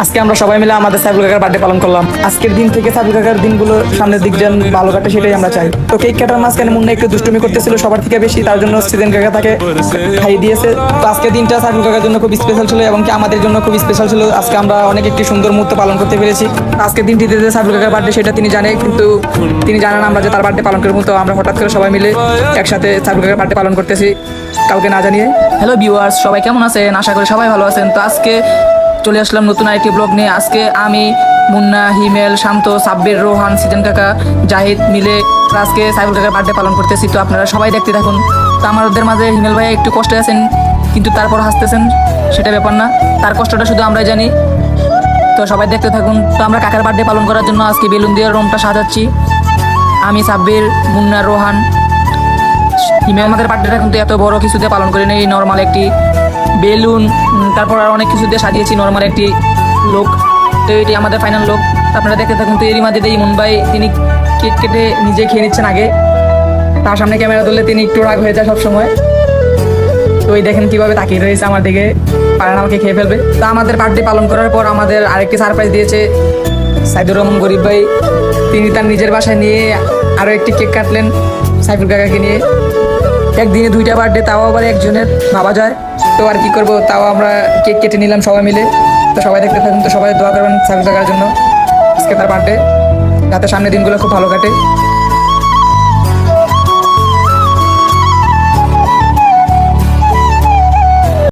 আজকে আমরা সবাই মিলে আমাদের সাইফুল কাকার বার্থডে পালন করলাম। আজকের দিন থেকে সাইফুল কাকার দিনগুলো সামনের দিক যেন ভালো কাটে সেটাই আমরা চাই। তো কেক কাটার মাঝখানে মুন্না একটু দুষ্টুমি করতেছিল সবার থেকে বেশি, তার জন্য সিজন কাকা তাকে খাইয়ে দিয়েছে। তো আজকের দিনটা সাইফুল কাকার জন্য খুব স্পেশাল ছিল এবং কি আমাদের জন্য খুব স্পেশাল ছিল। আজকে আমরা অনেক একটি সুন্দর মুহূর্ত পালন করতে পেরেছি। আজকের দিনটিতে যে সাইফুল কাকার বার্থডে সেটা তিনি জানে, কিন্তু তিনি জানেন আমরা যে তার বার্থডে পালন করবো। তো আমরা হঠাৎ করে সবাই মিলে একসাথে সাইফুল কাকার বার্থডে পালন করতেছি কাউকে না জানিয়ে। হ্যালো ভিউয়ার্স, সবাই কেমন আছেন? আশা করি সবাই ভালো আছেন। তো আজকে চলে আসলাম নতুন আরেকটি ব্লগ নিয়ে। আজকে আমি, মুন্না, হিমেল, শান্ত, সাব্বির, রোহান, সিজন কাকা, জাহিদ মিলে আজকে সাইফুল কাকার বার্থডে পালন করতেছি। তো আপনারা সবাই দেখতে থাকুন। তো আমাদের মাঝে হিমেল ভাই একটু কষ্টে আছেন, কিন্তু তারপর হাসতেছেন, সেটা ব্যাপার না, তার কষ্টটা শুধু আমরাই জানি। তো সবাই দেখতে থাকুন। তো আমরা কাকার বার্থডে পালন করার জন্য আজকে বেলুন দিয়ে রুমটা সাজাচ্ছি। আমি, সাব্বির, মুন্না, রোহান, হিমেল। আমাদের বার্থডেটা কিন্তু এত বড় কিছু দিয়ে পালন করি নেই, নর্মাল একটি বেলুন, তারপর আর অনেক কিছু দিয়ে সাজিয়েছি, নর্মাল একটি লোক। তো এটি আমাদের ফাইনাল লোক। আপনারা দেখতে থাকুন। তো এরই মাঝে ইমন ভাই তিনি কেক কেটে নিজে খেয়ে নিচ্ছেন আগে। তার সামনে ক্যামেরা ধরলে তিনি একটু রাগ হয়ে যায় সবসময়। তো ওই দেখেন কিভাবে তাকিয়ে রয়েছে আমার দিকে, পারেন আমাকে খেয়ে ফেলবে। তা আমাদের বার্থডে পালন করার পর আমাদের আরেকটি সারপ্রাইজ দিয়েছে সাইদুর রহমান গরিব ভাই। তিনি তার নিজের বাসায় নিয়ে আরও একটি কেক কাটলেন সাইফুল কাকাকে নিয়ে। একদিনে দুইটা বার্থডে, তাও আবার একজনের, ভাবা যায়। তো আর কি করবো, তাও আমরা কেক কেটে নিলাম সবাই মিলে। তো সবাই দেখতে থাকুন। তো সবাই দোয়া করবেন সাইফুল কাকার জন্য, আজকে তার বার্থডে, যাতে সামনের দিনগুলো খুব ভালো কাটে।